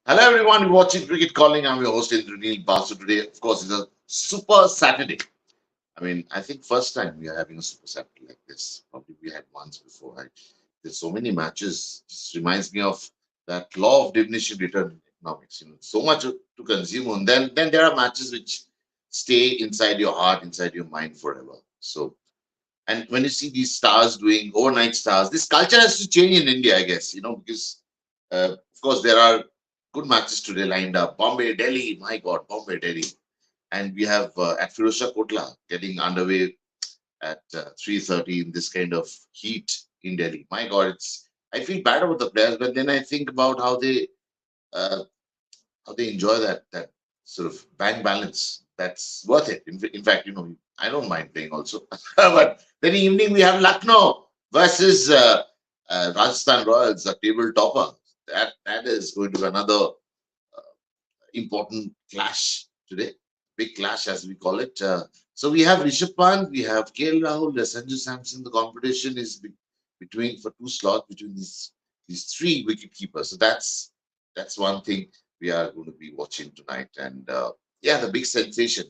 Hello everyone, you're watching Cricket Calling. I'm your host Indranil Basu. Today, of course, is a super Saturday. I think first time we are having a super Saturday like this. Probably we had once before. Right? There's so many matches. Just reminds me of that law of diminishing return in economics. So much to consume, and then there are matches which stay inside your heart, inside your mind forever. So, and when you see these stars doing overnight stars, this culture has to change in India, I guess. Because of course there are good matches today lined up. Bombay, Delhi, my God, Bombay, Delhi, and we have at Firozshah Kotla getting underway at 3:30 in this kind of heat in Delhi. My God, it's I feel bad about the players, but then I think about uh, how they enjoy that sort of bank balance. That's worth it. In fact, I don't mind playing also. But then evening we have Lucknow versus Rajasthan Royals, a table topper. That is going to be another important clash today. Big clash, as we call it. So we have Rishabh Pant, we have KL Rahul, Sanju Samson. The competition is between for two slots between these three wicket keepers. So that's one thing we are going to be watching tonight. And yeah, the big sensation.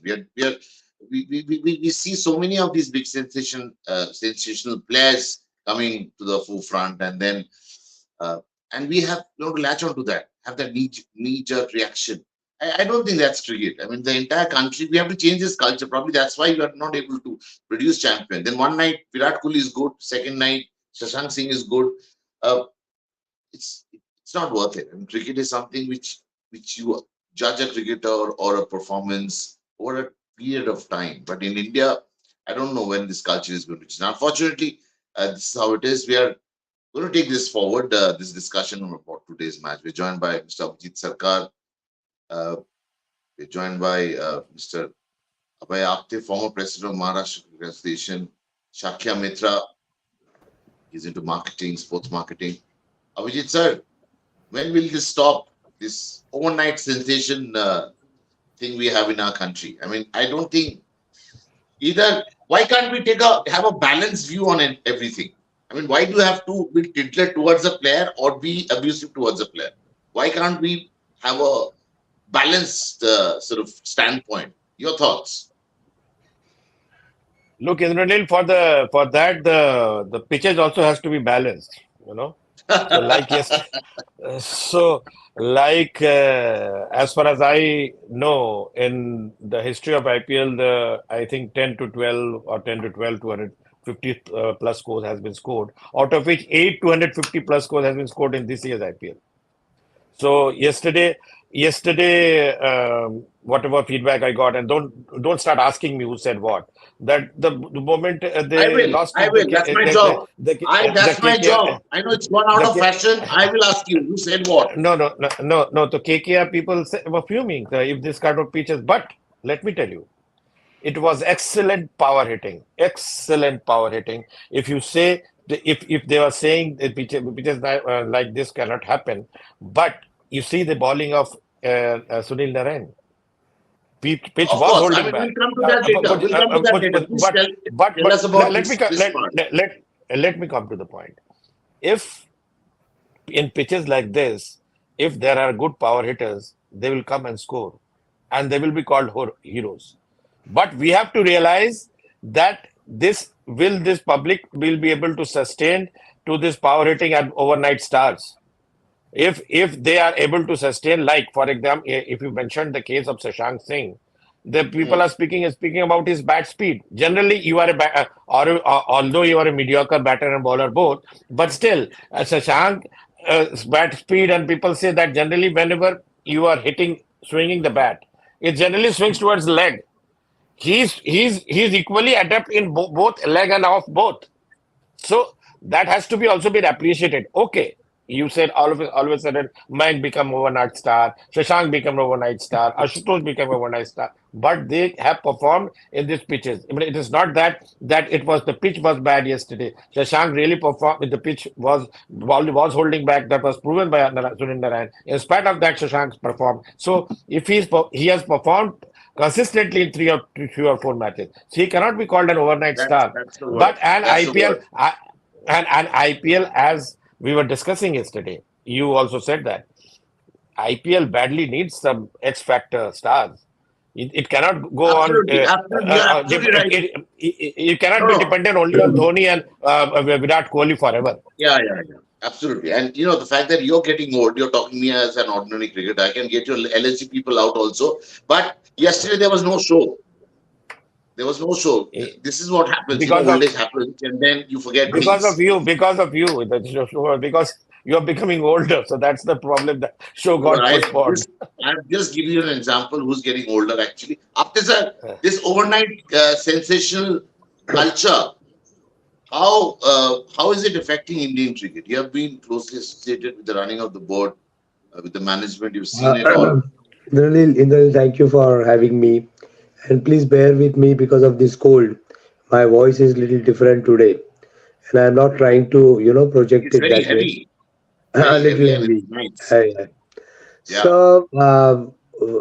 We see so many of these big sensational players coming to the forefront, uh, and we have to latch on to that, have that knee jerk reaction. I don't think that's cricket. The entire country, we have to change this culture. Probably that's why we are not able to produce champion. Then one night Virat Kohli is good, second night Shashank Singh is good. Uh, it's not worth it. Cricket is something which you judge a cricketer or a performance over a period of time. But in India, I don't know when this culture is going to change. Unfortunately, this is how it is. We are going to take this forward, this discussion about today's match. We're joined by Mr. Abhijit Sarkar. Uh, we're joined by Mr. Abhay Apte, former president of Maharashtra Cricket Association. Shakya Mitra, he's into marketing, sports marketing. Abhijit sir, when will this stop? This overnight sensation thing we have in our country. I don't think either. Why can't we have a balanced view on everything? Why do you have to be tilted towards a player or be abusive towards a player? Why can't we have a balanced sort of standpoint? Your thoughts? Look, Indranil, for that the pitches also has to be balanced. So like yes, so as far as I know, in the history of IPL, the I think 10 to 12 or 10 to 12 250 plus scores has been scored, out of which 8 250 plus scores has been scored in this year's IPL. So yesterday, whatever feedback I got, and don't start asking me who said what. That the moment I they will. lost to I will. That's my job. the That's my KKR, job. I know it's gone out the of K, fashion. I will ask you. You said what? no. The KKR people were fuming if this kind of pitches. But let me tell you, it was excellent power hitting. Excellent power hitting. If you say if they were saying that pitches like this cannot happen, but you see the bowling of Sunil Narayan. Pitch Of was course. holding We'll back. come to that later. We'll come to that later. Please tell us about Let me this part. let me come to the point. If in pitches like this, if there are good power hitters, they will come and score, and they will be called heroes. But we have to realize that this public will be able to sustain to this power hitting and overnight stars. If they are able to sustain, like for example, if you mentioned the case of Shashank Singh, the people Hmm. are speaking about his bat speed. Generally, you are although you are a mediocre batter and bowler both, but still, Shashank bat speed, and people say that generally whenever you are swinging the bat, it generally swings towards the leg. He's equally adept in both leg and off both. So that has to be also been appreciated. Okay, you said all of a sudden Mike become overnight star, Shashank become overnight star, Ashutosh become overnight star, but they have performed in these pitches. It is not that it was the pitch was bad yesterday. Shashank really performed. The pitch was holding back. That was proven by Sunil Narayan. In spite of that, Shashank performed. So if he has performed consistently in three or four matches. So he cannot be called an overnight star. That's the word. But an That's the IPL word. and IPL, as we were discussing yesterday, you also said that. IPL badly needs some X factor stars. It cannot go on. Absolutely, absolutely. You're absolutely right. You cannot No, be no. dependent only on Dhoni and Virat Kohli forever. Yeah, yeah, yeah. Absolutely. And you know, the fact that you're getting old, you're talking to me as an ordinary cricketer. I can get your LSG people out also. But yesterday there was no show. There was no show. Eh, This is what happens. You know, Because old of age happens, and then you forget because of things. you, because of you, because you're becoming older. So that's the problem. The show No, no, got postponed. I'm just giving you an example who's getting older actually. After this overnight sensational culture, how is it affecting Indian cricket? You have been closely associated with the running of the board, with the management. You've seen it all. Indranil, thank you for having me. And please bear with me because of this cold. My voice is little different today. And I'm not trying to, project It's it very that way. heavy, A very little heavy, and it's heavy. nice. Yeah. Yeah. So,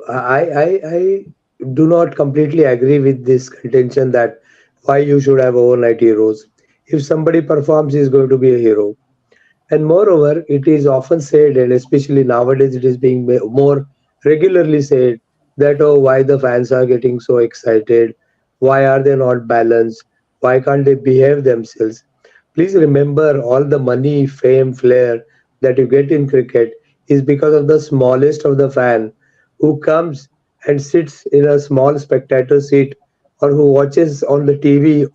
I do not completely agree with this contention that why you should have overnight heroes. If somebody performs, he is going to be a hero. And moreover, it is often said, and especially nowadays, it is being more regularly said that, oh, why the fans are getting so excited? Why are they not balanced? Why can't they behave themselves? Please remember all the money, fame, flair that you get in cricket is because of the smallest of the fan who comes and sits in a small spectator seat or who watches on the TV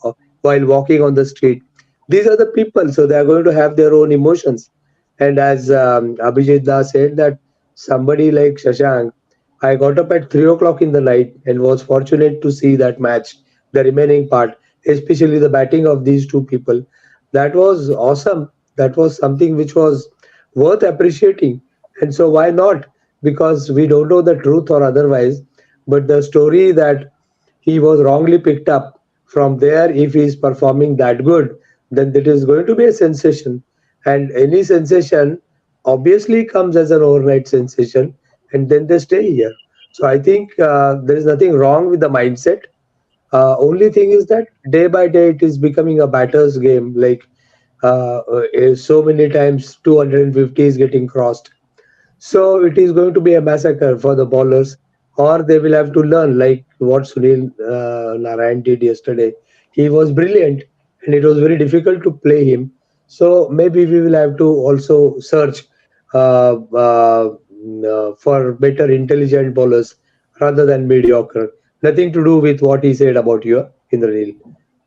while walking on the street. These are the people, so they are going to have their own emotions. And as Abhijit Da said, that somebody like Shashank, I got up at 3 o'clock in the night and was fortunate to see that match, the remaining part, especially the batting of these two people. That was awesome. That was something which was worth appreciating. And so, why not? Because we don't know the truth or otherwise, but the story that he was wrongly picked up from there, if he is performing that good, then it is going to be a sensation. And any sensation obviously comes as an overnight sensation, and then they stay here. So I think there is nothing wrong with the mindset. Only thing is that day by day it is becoming a batter's game. Like so many times 250 is getting crossed, so it is going to be a massacre for the bowlers, or they will have to learn like what Sunil Narayan did yesterday. He was brilliant, and it was very difficult to play him. So maybe we will have to also search for better, intelligent bowlers rather than mediocre. Nothing to do with what he said about you in the reel.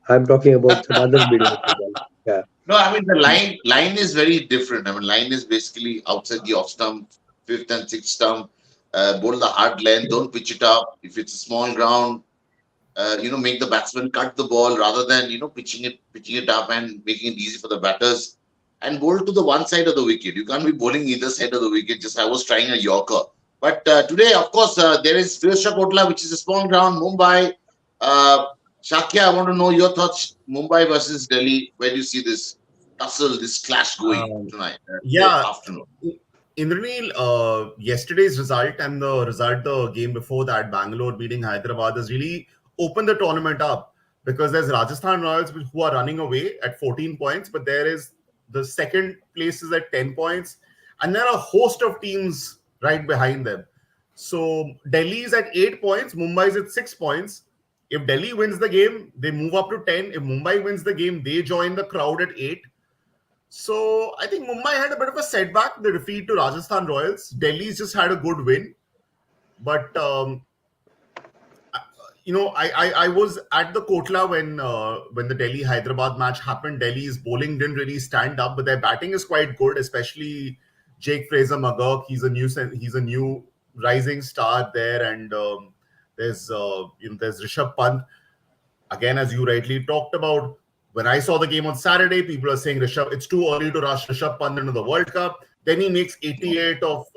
I'm talking about some other mediocre bowler. Yeah. No, I mean the line is very different. I mean line is basically outside the off stump, fifth and sixth stump. Bowl the hard length. Don't pitch it up. If it's a small ground, make the batsman cut the ball rather than pitching it up and making it easy for the batters. And bowl to the one side of the wicket. You can't be bowling either side of the wicket. Just I was trying a Yorker, but today, of course, there is Firoz Kotla, which is a small ground. Mumbai, uh, Shakya, I want to know your thoughts. Mumbai versus Delhi. Where do you see this tussle, this clash going Um, tonight, today yeah, afternoon? Indranil, yesterday's result and the result the game before that, Bangalore beating Hyderabad, has really opened the tournament up because there's Rajasthan Royals who are running away at 14 points, but there is the second place is at 10 points, and there are a host of teams right behind them. So Delhi is at 8 points, Mumbai is at 6 points. If Delhi wins the game, they move up to 10. If Mumbai wins the game, they join the crowd at 8. So I think Mumbai had a bit of a setback, the defeat to Rajasthan Royals. Delhi's just had a good win. But, I was at the Kotla when the Delhi Hyderabad match happened. Delhi's bowling didn't really stand up, but their batting is quite good, especially Jake Fraser McGurk. He's a new rising star there. And there's Rishabh Pant. Again, as you rightly talked about, when I saw the game on Saturday, people are saying Rishabh, it's too early to rush Rishabh Pant into the World Cup. Then he makes 88 of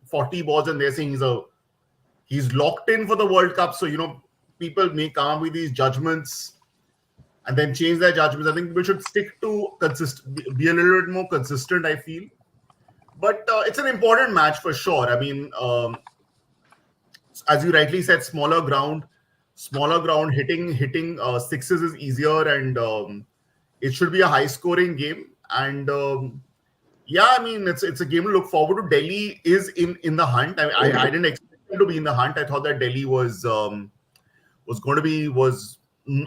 40 balls, and they're saying he's locked in for the World Cup. So people may come up with these judgments and then change their judgments. I think we should stick to be a little bit more consistent. I feel, but it's an important match for sure. I mean, as you rightly said, smaller ground, hitting sixes is easier, and it should be a high scoring game. And Yeah, I mean it's a game to look forward to. Delhi is in the hunt. I didn't expect them to be in the hunt. I thought that Delhi was going to be was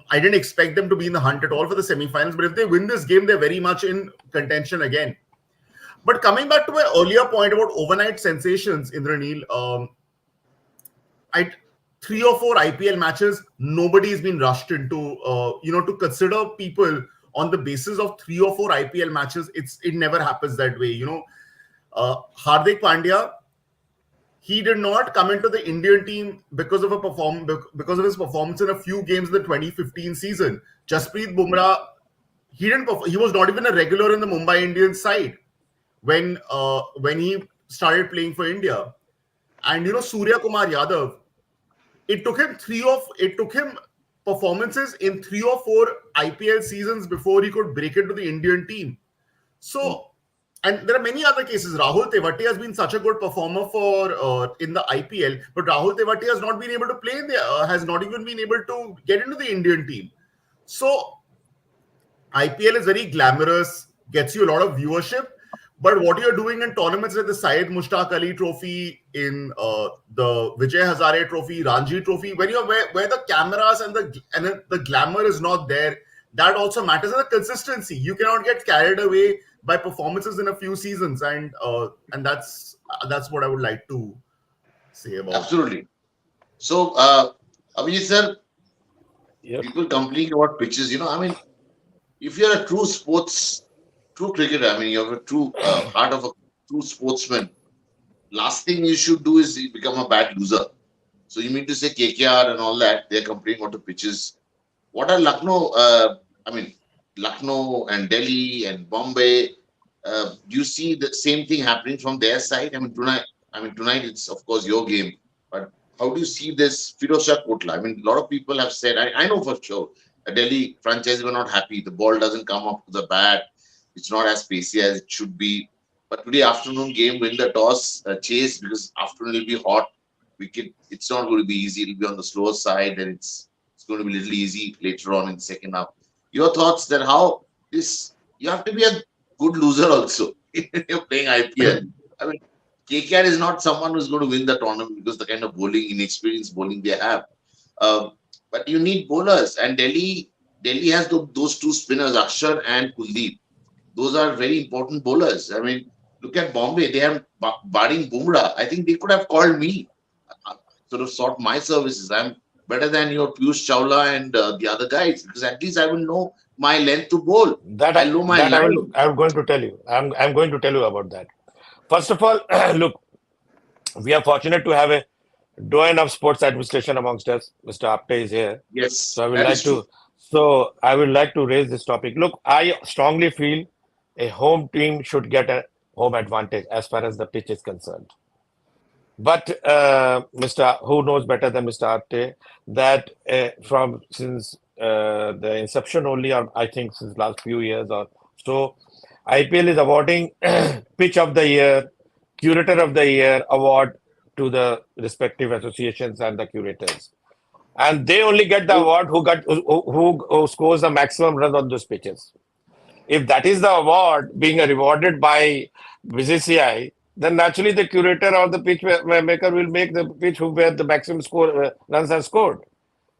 I didn't expect them to be in the hunt at all for the semifinals. But if they win this game, they're very much in contention again. But coming back to my earlier point about overnight sensations, Indranil, I 3 or 4 IPL matches, nobody's been rushed into. To consider people on the basis of 3 or 4 IPL matches, it never happens that way. Hardik Pandya, he did not come into the Indian team because of because of his performance in a few games in the 2015 season. Jasprit Bumrah, he was not even a regular in the Mumbai Indians side when he started playing for India. And Surya Kumar Yadav, it took him performances in 3 or 4 IPL seasons before he could break into the Indian team. So, and there are many other cases. Rahul Tewati has been such a good performer for in the IPL, but Rahul Tewati has not been able to play has not even been able to get into the Indian team. So, IPL is very glamorous, gets you a lot of viewership. But what you're doing in tournaments like the Syed Mushtaq Ali Trophy, in the Vijay Hazare Trophy, Ranji Trophy, where the cameras and the glamour is not there, that also matters. And the consistency, you cannot get carried away by performances in a few seasons, and that's what I would like to say about. Absolutely. So, Abhijit sir, Yep. people complaining about pitches. I mean, if you're a true cricketer, I mean, you have a true heart of a true sportsman. Last thing you should do is become a bad loser. So you mean to say KKR and all that, they're complaining about the pitches. What are Lucknow? Lucknow and Delhi and Bombay. Do you see the same thing happening from their side? Tonight it's of course your game, but how do you see this Firozshah Kotla? I mean, a lot of people have said, I know for sure, a Delhi franchise were not happy. The ball doesn't come up to the bat. It's not as pacey as it should be. But today afternoon game, win the toss, chase, because afternoon will be hot. It's not going to be easy. It'll be on the slower side, and it's going to be a little easy later on in second half. Your thoughts that how this you have to be a good loser also if you're playing IPL. I mean, KKR is not someone who's going to win the tournament because the kind of inexperienced bowling they have. But you need bowlers, and Delhi has those 2 spinners, Akshar and Kuldeep. Those are very important bowlers. I mean, look at Bombay. They have barring Bumrah. I think they could have called me, sort of sort my services. I'm better than your Piyush Chawla and the other guys because at least I will know my length to bowl. I know my line. I'm going to tell you. I'm going to tell you about that. First of all, look, we are fortunate to have a doyen of sports administration amongst us. Mr. Apte is here. Yes, So I would like to raise this topic. Look, I strongly feel a home team should get a home advantage as far as the pitch is concerned. But Mr. Who knows better than Mr. Apte that since the inception only, or I think since last few years or so, IPL is awarding pitch of the year, curator of the year award to the respective associations and the curators. And they only get the award who scores the maximum runs on those pitches. If that is the award being rewarded by BCCI, then naturally the curator or the pitch maker will make the pitch where the maximum runs are scored.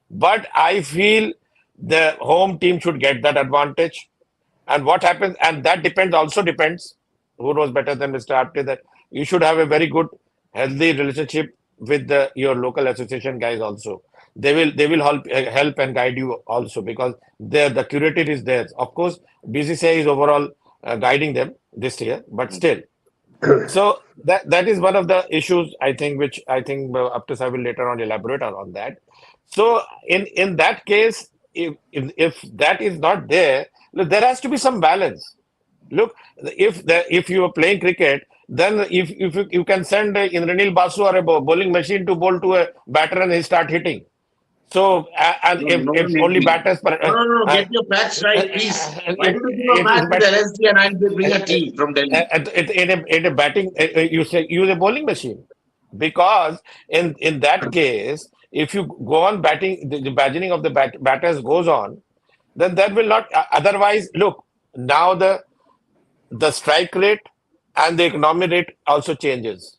But I feel the home team should get that advantage. And what happens, and that also depends, who knows better than Mr. Apte, that you should have a very good, healthy relationship with your local association guys also. They will help and guide you also because the curator is there. Of course, BCCI is overall guiding them this year, but still. So that is one of the issues which I think Apte I will later on elaborate on that. So in that case, if that is not there, there has to be some balance. Look, if you are playing cricket, then if you can send Indranil Basu or a bowling machine to bowl to a batter and he start hitting. So if only batters. No, get your facts right, please. Why did you give a match with LSD and I bring a team from Delhi? In a batting, you say use a bowling machine because in that case, if you go on batting, the badging of the batters goes on, then that will not. Otherwise, look now the strike rate and the economic rate also changes.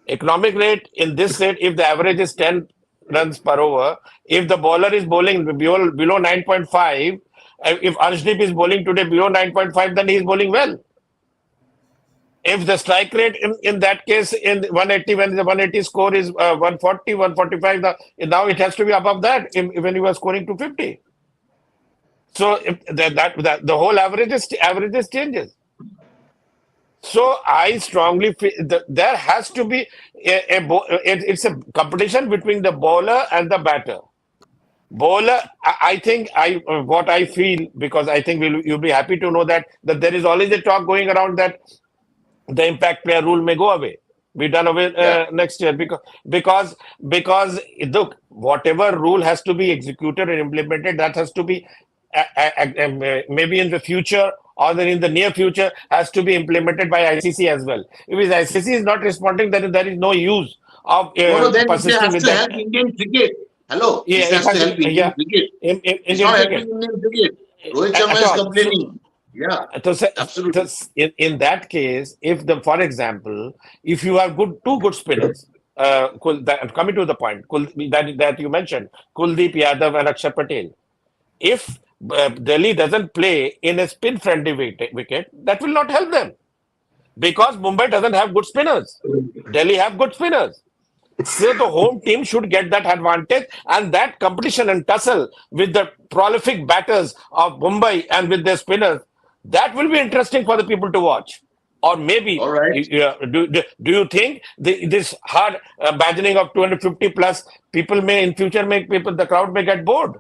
Economic rate in this set, if the average is 10 runs per over, if the bowler is bowling below 9.5, if Arshdeep is bowling today below 9.5, then he is bowling well. If the strike rate in that case in 180, when the 180 score is 140, 145, now it has to be above that when you are scoring 250. So if the whole averages changes. So I strongly feel that there has to be it's a competition between the bowler and the batter. Bowler, I think what I feel, because I think you'll be happy to know that there is always a talk going around that the impact player rule may go away, be done away Yeah. next year, because look, whatever rule has to be executed and implemented, that has to be maybe in the future or then in the near future has to be implemented by ICC as well. If ICC is not responding, then there is no use of No, then it persisting has with to that. help Indian cricket. Hello, Yeah, this it has to has help Indian yeah, cricket. in It's Indian not helping cricket Indian cricket. Rohit Sharma at is all. So, complaining. Yeah, so absolutely. in that case, for example, if you have two good spinners, coming to the point, that you mentioned, Kuldeep Yadav and Akshar Patel, if Delhi doesn't play in a spin-friendly wicket, that will not help them because Mumbai doesn't have good spinners. Delhi have good spinners. So the home team should get that advantage, and that competition and tussle with the prolific batters of Mumbai and with their spinners, that will be interesting for the people to watch. Or maybe, All right. do you think this hard badgering of 250 plus people may in future make the crowd may get bored?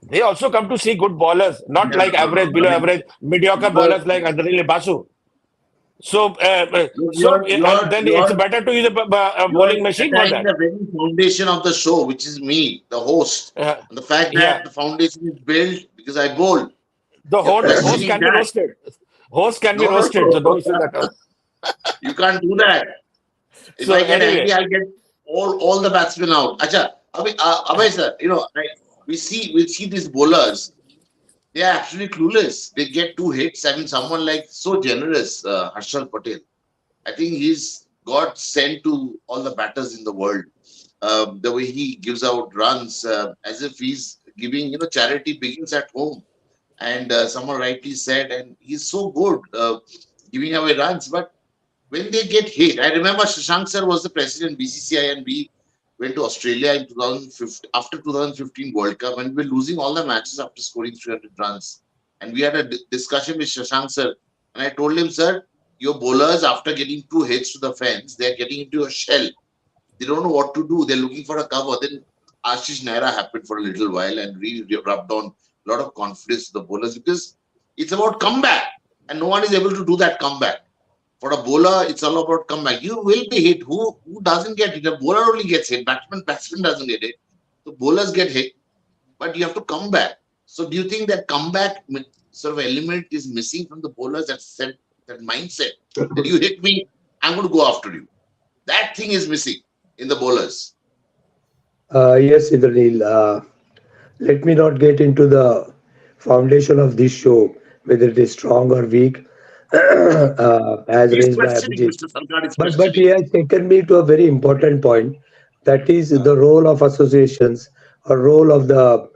They also come to see good bowlers, not Yeah, like no, no. average, I below mean, average, mediocre you're bowlers like Andrele Basu. So, you're you're then it's you're better to use a you're bowling machine for attacking that. the very foundation of the show, which is me, the host, Uh, and the fact yeah, that the foundation is built because I bowl. You're the host questioning can be that. roasted. Host can be No, no, roasted, so no no. issues at all. You can't do that. If So I get anyway, angry, I get all the batsmen out. Acha, Abhay sir, we see these bowlers. They are actually clueless. They get two hits. I mean, someone like so generous, Harshal Patel. I think he's got sent to all the batters in the world. The way he gives out runs, as if he's giving, charity begins at home. And someone rightly said, and he's so good giving away runs. But when they get hit, I remember Shashank sir was the president BCCI, and we went to Australia in 2015 after 2015 World Cup, and we were losing all the matches after scoring 300 runs. And we had a discussion with Shashank sir, and I told him, sir, your bowlers after getting two hits to the fence, they're getting into a shell. They don't know what to do. They're looking for a cover. Then Ashish Naira happened for a little while and really rubbed on a lot of confidence to the bowlers because it's about comeback, and no one is able to do that comeback. For a bowler, it's all about comeback. You will be hit. Who doesn't get hit? A bowler only gets hit. Batsman doesn't get hit. So bowlers get hit, but you have to come back. So do you think that comeback sort of element is missing from the bowlers? That mindset that you hit me, I'm going to go after you. That thing is missing in the bowlers. Yes, Indranil. Let me not get into the foundation of this show, whether it is strong or weak, as He's raised by questioning. Abhijit. Mr. Sarkar is But he questioning. has taken me to a very important point. That is the role of associations or role of the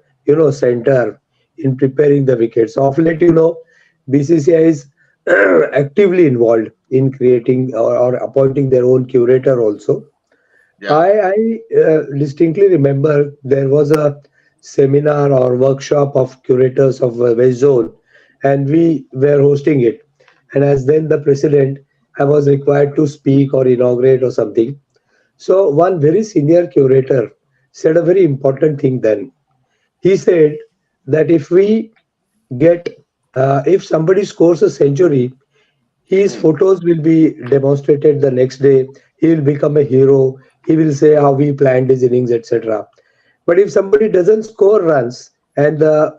center in preparing the wickets. Of late, BCCI is actively involved in creating or appointing their own curator also. Yeah. I distinctly remember there was a seminar or workshop of curators of West Zone, and we were hosting it. And as then the president, I was required to speak or inaugurate or something. So one very senior curator said a very important thing then. He said that if somebody scores a century, his Hmm. photos will be demonstrated the next day. He will become a hero. He will say how he planned his innings, etc. But if somebody doesn't score runs and the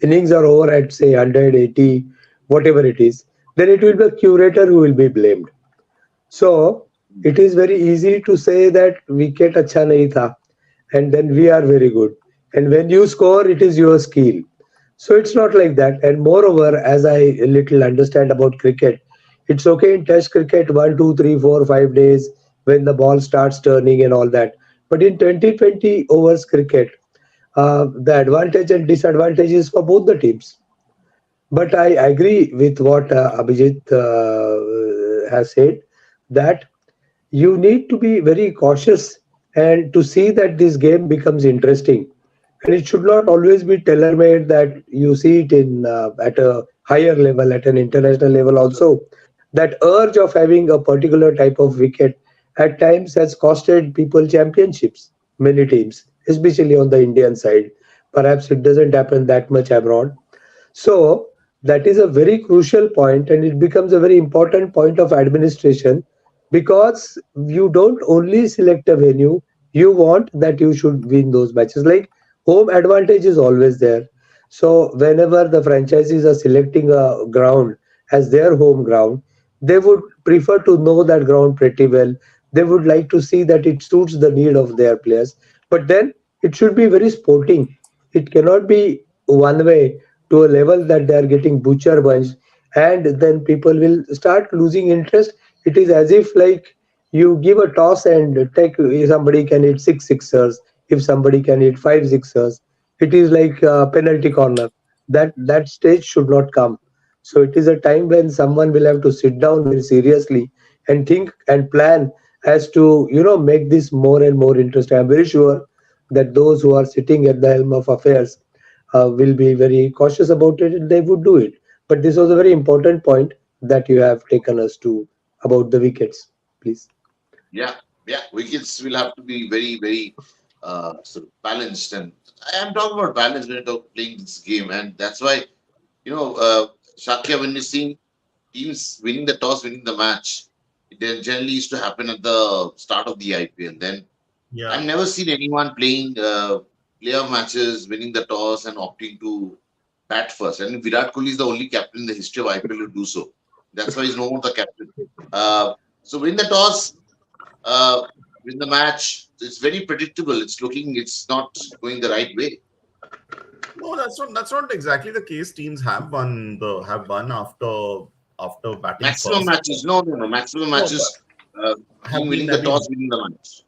innings are over at say 180, whatever it is, then it will be a curator who will be blamed. So it is very easy to say that wicket acha nahi tha, and then we are very good. And when you score, it is your skill. So it's not like that. And moreover, as I little understand about cricket, It's okay in Test cricket 1, 2, 3, 4, 5 days when the ball starts turning and all that. But in 2020 overs cricket, the advantage and disadvantages for both the teams. But I agree with what Abhijit has said, that you need to be very cautious and to see that this game becomes interesting. And it should not always be tailor-made, that you see it in at a higher level, at an international level also. That urge of having a particular type of wicket at times has costed people championships, many teams, especially on the Indian side. Perhaps it doesn't happen that much abroad. So that is a very crucial point, and it becomes a very important point of administration, because you don't only select a venue, you want that you should win those matches. Like, home advantage is always there. So whenever the franchises are selecting a ground as their home ground, they would prefer to know that ground pretty well. They would like to see that it suits the need of their players. But then it should be very sporting. It cannot be one way to a level that they are getting butcher bunched, and then people will start losing interest. It is as if like you give a toss and take, if somebody can hit six sixers, if somebody can hit five sixers, it is like a penalty corner. That stage should not come. So it is a time when someone will have to sit down very seriously and think and plan as to, make this more and more interesting. I'm very sure that those who are sitting at the helm of affairs will be very cautious about it, and they would do it. But this was a very important point that you have taken us to about the wickets, please. Yeah, yeah. Wickets will have to be very, very sort of balanced, and I am talking about balance when you're playing this game, and that's why you know, Shakya, when you see teams winning the toss, winning the match, it then generally used to happen at the start of the IPL. Then I've Yeah. never seen anyone playing playoff matches, winning the toss, and opting to bat first. And Virat Kohli is the only captain in the history of IPL to do so. That's why he's no more the captain. So win the toss, uh, win the match. It's very predictable. It's not going the right way. No, that's not exactly the case. Teams have won after batting Maximum first. matches, no, no, no. Maximum No, but matches, team have winning been the have toss, been winning the match.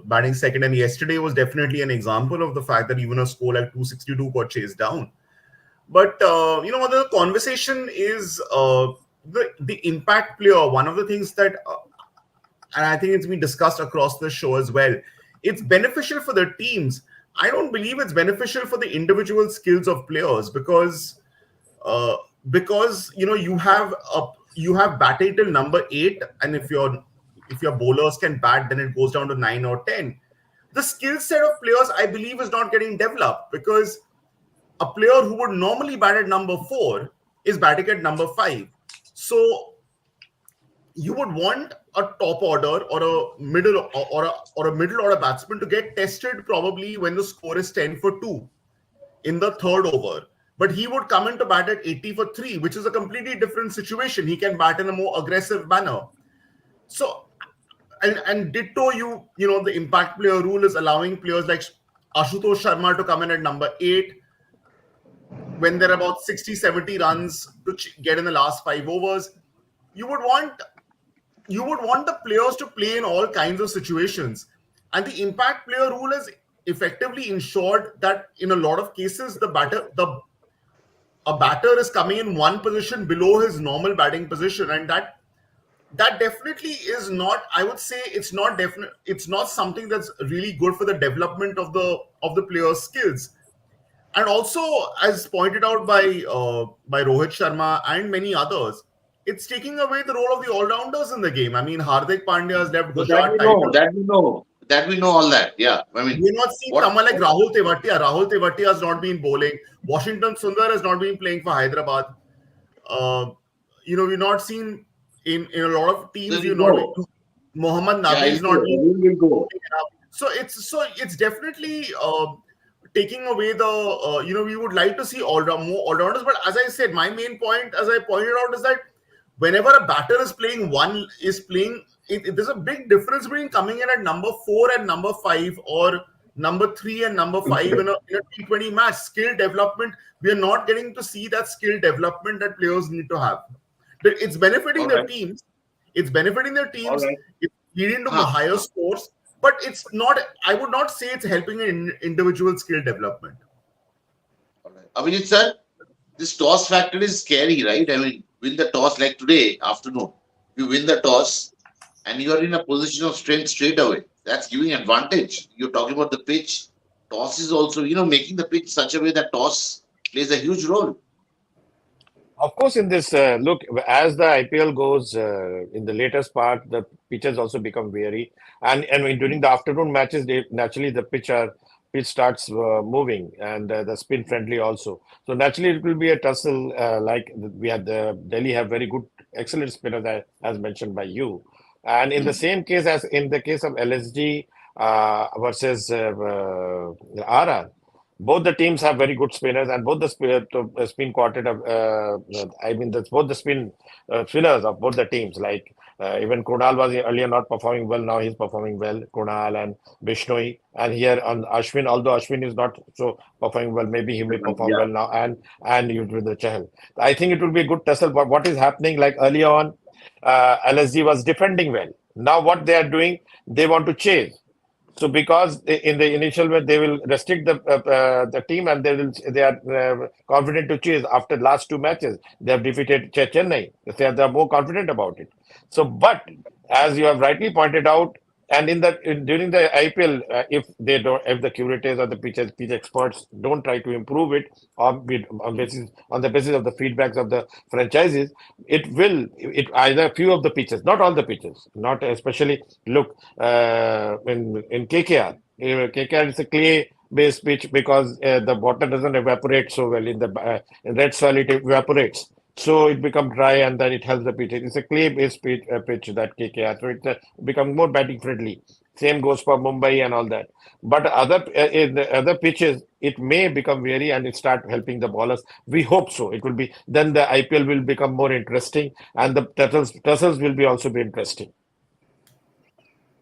batting second. And yesterday was definitely an example of the fact that even a score like 262 got chased down. But the conversation is the impact player. One of the things that, and I think it's been discussed across the show as well. It's beneficial for the teams. I don't believe it's beneficial for the individual skills of players, uh, because you have batting till number 8, and if your bowlers can bat, then it goes down to 9 or 10. The skill set of players, I believe, is not getting developed, because a player who would normally bat at number 4 is batting at number 5. So you would want a top order or a middle order batsman to get tested probably when the score is 10 for 2 in the third over. But he would come in to bat at 80 for 3, which is a completely different situation. He can bat in a more aggressive manner. So, and ditto, the impact player rule is allowing players like Ashutosh Sharma to come in at number 8 when there are about 60, 70 runs to get in the last 5 overs. You would want the players to play in all kinds of situations. And the impact player rule has effectively ensured that in a lot of cases, a batter is coming in one position below his normal batting position, and that definitely is not, I would say, it's not something that's really good for the development of the player's skills. And also, as pointed out by Rohit Sharma and many others, it's taking away the role of the all-rounders in the game. I mean, Hardik Pandya has left So that Gujarat we know, Titans. that we know all that. Yeah, I mean, We're not seeing what someone like Rahul Tewatia. Rahul Tewatia has not been bowling. Washington Sundar has not been playing for Hyderabad. Uh, we've not seen in a lot of so teams. we You've not been. go. Mohammad Yeah, Nabi I'll is not go. been Everyone will go. bowling enough. So it's definitely taking away the. We would like to see more all-rounders. But as I said, my main point, as I pointed out, is that whenever a batter is playing, there's a big difference between coming in at number 4 and number 5, or number 3 and number 5 in a T20 match. Skill development, we are not getting to see that skill development that players need to have. It's benefiting All their right. teams. It's benefiting their All teams. right. It's leading to Huh. higher scores, but it's not. I would not say it's helping in individual skill development. All right. Abhijit sir, this toss factor is scary, right? I mean, win the toss like today afternoon. You win the toss and you are in a position of strength straight away. That's giving advantage. You're talking about the pitch. Toss is also, making the pitch such a way that toss plays a huge role. Of course, in this look, as the IPL goes in the latest part, the pitches also become weary, and during the afternoon matches, naturally the pitch starts moving and the spin friendly also. So naturally, it will be a tussle. Like we had the Delhi have very good, excellent spinners as mentioned by you, and in the Hmm. same case as in the case of LSG versus RR. Both the teams have very good spinners, and both the spin quartet of, I mean, both the spinners of both the teams. Like even Kunal was earlier not performing well, now he's performing well. Kunal and Bishnoi, and here on Ashwin, although Ashwin is not so performing well, maybe he may perform Yeah. well now. And you with the Chahal, I think it will be a good tussle. But what is happening? Like earlier on, LSG was defending well. Now what they are doing, they want to chase. So because in the initial way they will restrict the team and they are confident to chase after last two matches they have defeated Chennai. They are more confident about it. So but as you have rightly pointed out, and during the IPL, if the curators or the pitch experts don't try to improve it on the basis of the feedbacks of the franchises, it either few of the pitches, not all the pitches, not especially look in KKR. KKR is a clay based pitch because the water doesn't evaporate so well in red soil. It evaporates, so it becomes dry and then it helps the pitch. It's a clay based pitch that KKR, so it becomes more batting friendly. Same goes for Mumbai and all that. But in the other pitches, it may become weary and it start helping the bowlers. We hope so. It will be then the IPL will become more interesting and the tussles will be also be interesting.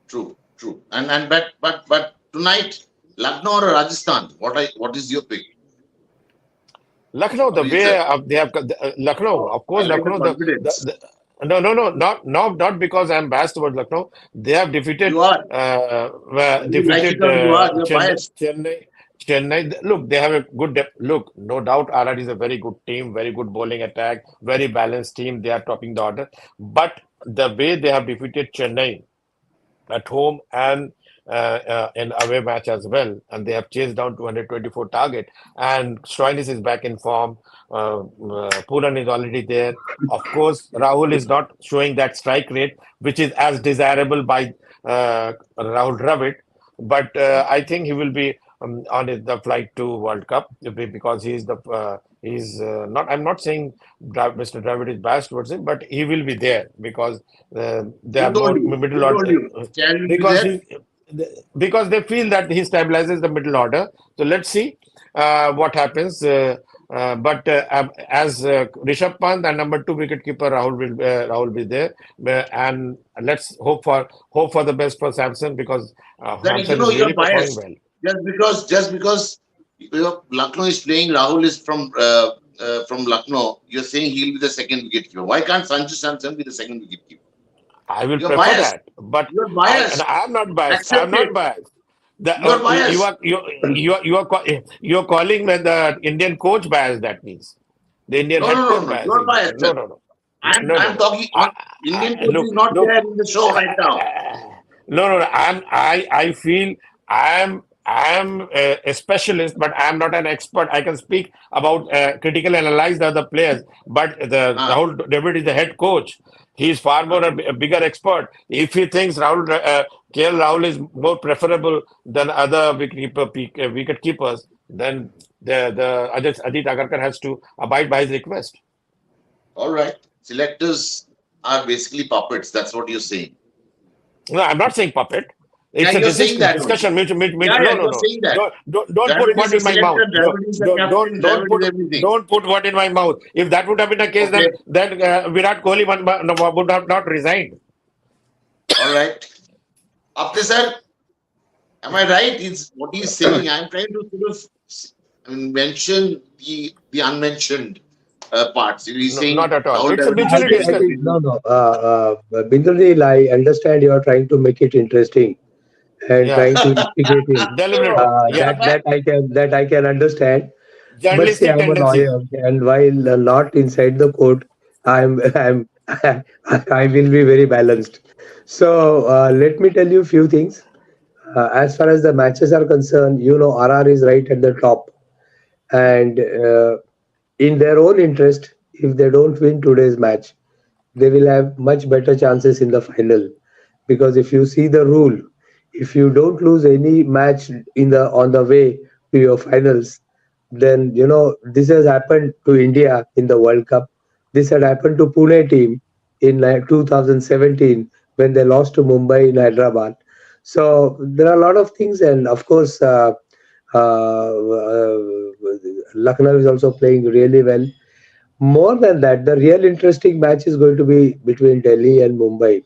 True, true. And but tonight, Lucknow or Rajasthan? What is your pick? Lucknow, the Abhijit way sir, they have Lucknow, of I course, like the Lucknow. confidence. No, not because I'm biased towards Lucknow. They have You are. Whether you like it defeated or you are, you're biased. Chennai. Look, they have a good depth. Look, no doubt, RR is a very good team, very good bowling attack, very balanced team. They are topping the order. But the way they have defeated Chennai at home and in away match as well, and they have chased down 224 target. And Stoinis is back in form. Pooran is already there. Of course, Rahul is not showing that strike rate, which is as desirable by Rahul Dravid. But I think he will be the flight to World Cup because he's not. I'm not saying Mr. Dravid is biased towards him, but he will be there because they Who are told more you? middle Who told order you? Can you be because there? he because they feel that he stabilizes the middle order. So let's see what happens. But as Rishabh Pant and number two wicketkeeper Rahul be there, and let's hope for the best for Samson because Then Samson is you're really performing biased. well. Just because Lucknow is playing, Rahul is from Lucknow. You're saying he'll be the second wicketkeeper. Why can't Sanju Samson be the second wicketkeeper? I will You're prefer biased. that, but You're and biased. I'm not biased. I'm Accept not it. biased. The, You're you biased. are you're calling the Indian coach biased. That means the Indian No, head no, coach no, no. biased. You're biased, No, sir. no, no, I'm no. talking on Indian coach is Look, not look. there in the show right now. No. I feel I'm a specialist, but I'm not an expert. I can speak about critical analyze the other players, but the Ah, Rahul David is the head coach. He's far more a bigger expert. If he thinks KL Rahul is more preferable than other wicket keepers, then the Ajit Agarkar has to abide by his request. all right. Selectors are basically puppets. That's what you're saying. No, I'm not saying puppet. Yeah, It's a you're saying that only. discussion. Yeah, No, yeah, no, you're no. saying that. Don't put Dravid is word the in my mouth. selector, Dravid is the captain, Dravid is everything. Don't put word in my mouth. If that would have been the case, Okay, then Virat Kohli would have not resigned. all right. Apte sir, am I right? Is what he's saying. I'm trying to sort of mention the unmentioned. parts. He's No, saying not at all. Rahul It's a Dravid I is mutually think, playing I very, discussed. think very no, well. no. Bindradil, I understand you are trying to make it interesting and Yeah, trying to instigate him. deliberate. Yeah, That I can understand. But see, journalistic I'm a tendencies. lawyer, and while not inside the court, I'm I will be very balanced. So let me tell you a few things. As far as the matches are concerned, RR is right at the top, and in their own interest, if they don't win today's match, they will have much better chances in the final. Because if you see the rule, if you don't lose any match in the on the way to your finals, then this has happened to India in the World Cup. This had happened to Pune team in 2017 when they lost to Mumbai in Hyderabad. So there are a lot of things, and of course, Lucknow is also playing really well. More than that, the real interesting match is going to be between Delhi and Mumbai,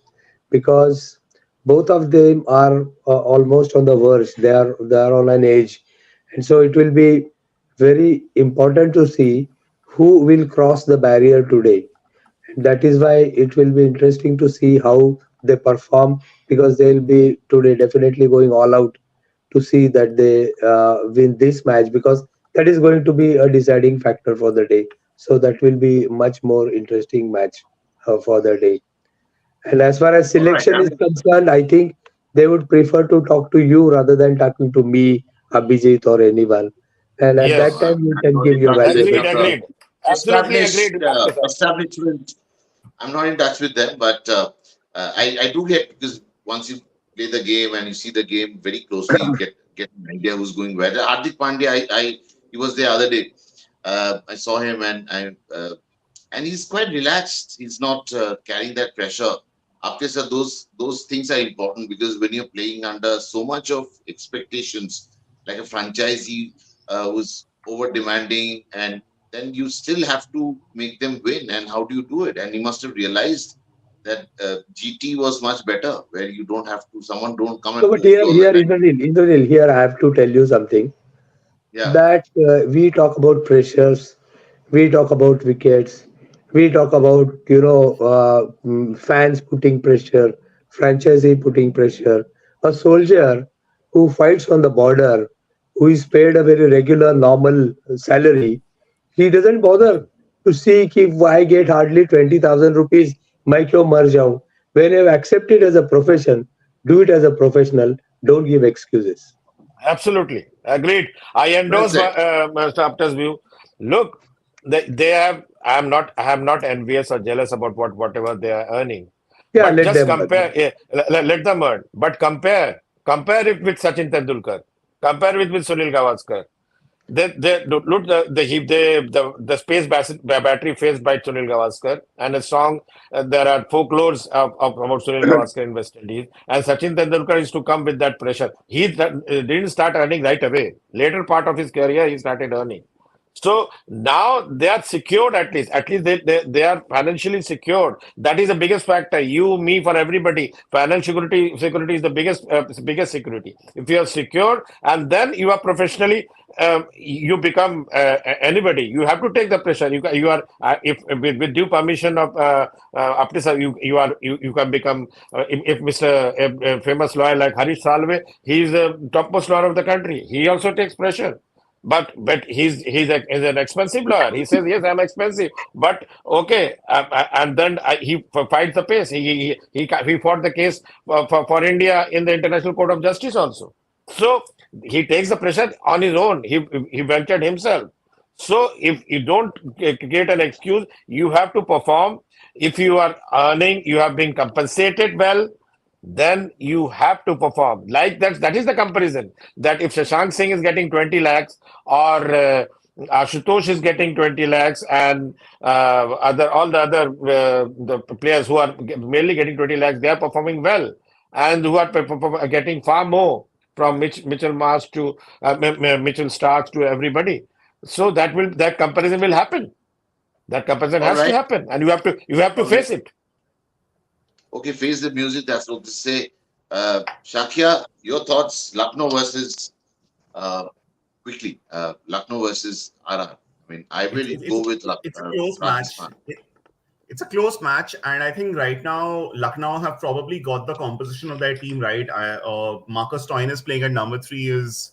because both of them are almost on the verge. They are on an edge, and so it will be very important to see who will cross the barrier today. That is why it will be interesting to see how they perform, because they will be today definitely going all out to see that they win this match, because that is going to be a deciding factor for the day. So that will be much more interesting match for the day. And as far as All right. selection is concerned, I think they would prefer to talk to you rather than talking to me, Abhijit, or anyone. And at that Yes, time, you I'm can not give in your touch with valuable agreed, the feedback. agreed. Absolutely agreed established with Dr. Saab. establishment. I'm not in touch with them, but I do get, because once you play the game and you see the game very closely, you get an idea who's going where. Hardik Pandya, he was the other day. I saw him, and he's quite relaxed. He's not carrying that pressure. After so those things are important, because when you're playing under so much of expectations, like a franchisee who's over demanding, and then you still have to make them win. And how do you do it? And he must have realized that GT was much better, where you don't have to, someone don't come No, and but prove here, you all the here, time. Indranil, here I have to tell you something. Yeah, That we talk about pressures, we talk about wickets, we talk about fans putting pressure, franchisee putting pressure. A soldier who fights on the border, who is paid a very regular, normal salary, he doesn't bother to seek if I get hardly 20,000 rupees, मैं क्यों मर जाऊं. When you accept it as a profession, do it as a professional. Don't give excuses. Absolutely agreed. I well endorse said. Mr. Apta's view. Look, they have. I am not envious or jealous about whatever they are earning. Yeah, But let just them. compare. Let them earn. But compare it with Sachin Tendulkar. Compare it with Sunil Gavaskar. They look the space battery faced by Sunil Gavaskar and a song. There are folklores about Sunil Gavaskar in West Indies, and Sachin Tendulkar is to come with that pressure. Didn't start earning right away. Later part of his career, he started earning. So now they are secured at least. At least they are financially secured. That is the biggest factor. You, me, for everybody. Financial security is the biggest security. If you are secure and then you are professionally, you become anybody. You have to take the pressure. You are if with due permission of Apte sir, you can become if Mr. Famous lawyer like Harish Salve, he is the topmost lawyer of the country. He also takes pressure. But he's an expensive lawyer. He says yes, I'm expensive. But okay, and then he fights the case. He fought the case for India in the International Court of Justice also. So he takes the pressure on his own. He ventured himself. So if you don't create an excuse, you have to perform. If you are earning, you have been compensated well, then you have to perform. Like that is the comparison. That if Shashank Singh is getting 20 lakhs or Ashutosh is getting 20 lakhs and all the other the players who are mainly getting 20 lakhs, they are performing well and who are getting far more from Mitchell Mars to Mitchell Starks to everybody. So that comparison will happen. That comparison All has to right, happen, and you have to all right. face it. Okay, face the music. That's what to say. Shakya, your thoughts? Lucknow versus quickly. Lucknow versus RR. I mean, I will It's go with it's a close match. Rajasthan. It's a close match, and I think right now Lucknow have probably got the composition of their team right. Marcus Stoinis is playing at number 3 is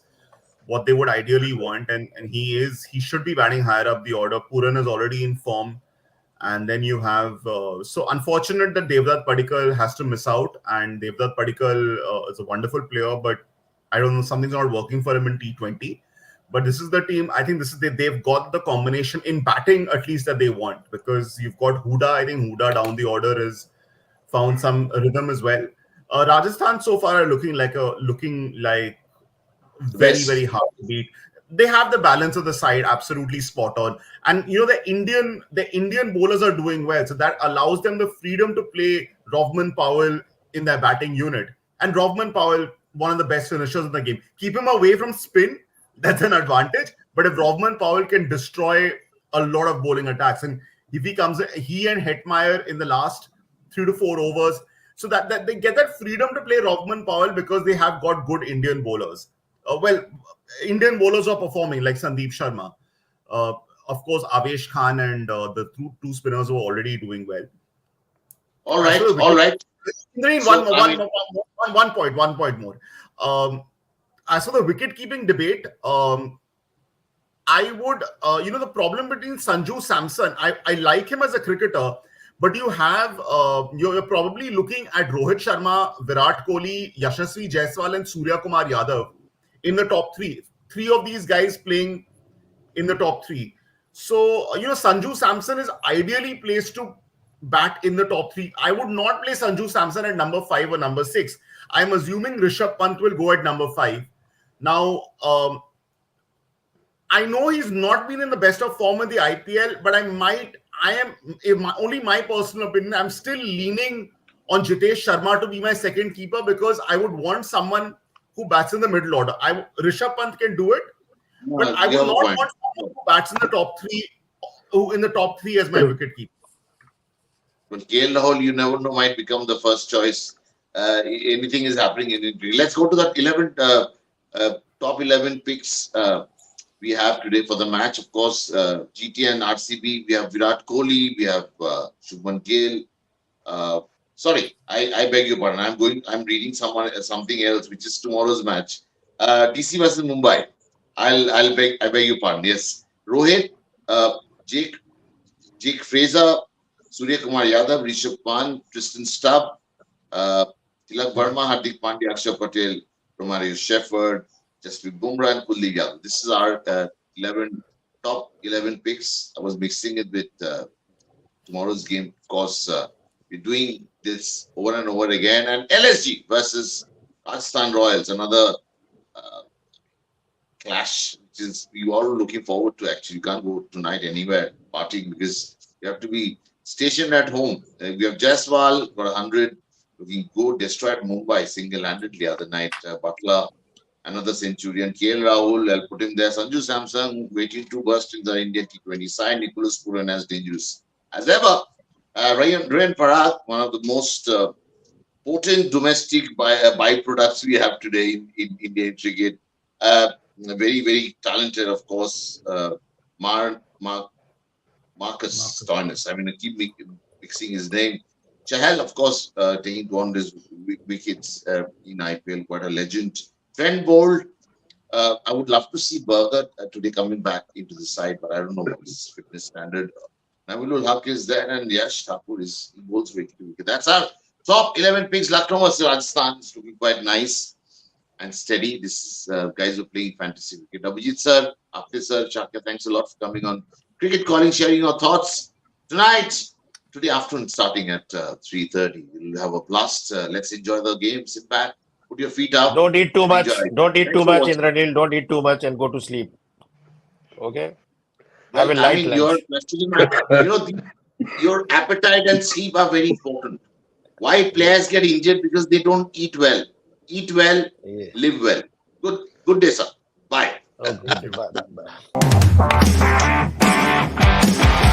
what they would ideally want, and he should be batting higher up the order. Puran is already in form, and then you have so unfortunate that Devdutt Padikkal has to miss out, and Devdutt Padikkal is a wonderful player, but I don't know, something's not working for him in T20. But this is the team. I think they've got the combination in batting at least that they want, because you've got Huda. I think Huda down the order has found some rhythm as well. Rajasthan so far are looking like very, very Best. hard to beat. They have the balance of the side absolutely spot on, and the Indian bowlers are doing well, so that allows them the freedom to play Rovman Powell in their batting unit. And Rovman Powell, one of the best finishers in the game. Keep him away from spin. That's an advantage. But if Rovman Powell can destroy a lot of bowling attacks, and if he and Hetmeyer in the last 3 to 4 overs, so that they get that freedom to play Rovman Powell because they have got good Indian bowlers. Indian bowlers are performing like Sandeep Sharma. Of course, Avesh Khan and the two spinners were already doing well. All right, all right. One point more. As for the wicket-keeping debate, I would, the problem between Sanju Samson, I like him as a cricketer, but you're probably looking at Rohit Sharma, Virat Kohli, Yashasvi Jaiswal, and Surya Kumar Yadav in the top 3. 3 of these guys playing in the top 3. So, Sanju Samson is ideally placed to bat in the top 3. I would not play Sanju Samson at number 5 or number 6. I'm assuming Rishabh Pant will go at number 5. Now, I know he's not been in the best of form in the IPL, but only my personal opinion, I'm still leaning on Jitesh Sharma to be my second keeper, because I would want someone who bats in the middle order. Rishabh Pant can do it, but I would not want someone who bats in the top three as my wicket keeper. But KL Rahul, you never know, might become the first choice. Anything is happening in India. Let's go to that top 11 picks we have today for the match. Of course, GT and RCB. We have Virat Kohli. We have Shubman Gill. Sorry, I beg your pardon. I'm reading something else, which is tomorrow's match. DC versus Mumbai. I beg your pardon. Yes, Rohit, Jake Fraser, Surya Kumar Yadav, Rishabh Pant, Tristan Stubb, Tilak Verma, Hardik Pandya, Akshar Patel, Romario Shepherd, Jasprit Bumrah, and Kuldeep Yadav. This is our top 11 picks. I was mixing it with tomorrow's game. Of course, we're doing this over and over again. And LSG versus Rajasthan Royals, another clash, which is we all looking forward to. Actually, you can't go tonight anywhere partying because you have to be stationed at home. We have Jaiswal got 100, looking good, destroyed Mumbai single-handedly the other night. Butler, another centurion. KL Rahul, I'll put him there. Sanju Samson waiting to burst in the Indian T20 side. Nicholas Puran as dangerous as ever. Ryan Parag, one of the most potent domestic byproducts we have today in Indian cricket. Very, very talented, of course. Marcus Stoinis. I mean, I keep mixing his name. Chahal, of course, taking 200 wickets in IPL, quite a legend. Trent Bolt, I would love to see Berger today coming back into the side, but I don't know what his fitness standard. Nabilul Haq is there, and Yash Thakur is bowls wicket. That's our top 11 picks. Lucknow versus Rajasthan is looking quite nice and steady. This is guys who are playing fantasy cricket. Abhijit sir, Apte sir, Shakya, thanks a lot for coming on Cricket Calling, sharing your thoughts. Today afternoon, starting at 3:30. We'll have a blast. Let's enjoy the game. Sit back, put your feet up. Don't eat too much. Enjoy. Don't eat Thanks too for much, watching. Indranil. Don't eat too much and go to sleep. Okay? Have a Well, I light mean, lunch. you're questioning, your appetite and sleep are very important. Why players get injured? Because they don't eat well. Eat well, Yeah. live well. Good day, sir. Bye. Oh, good. Bye.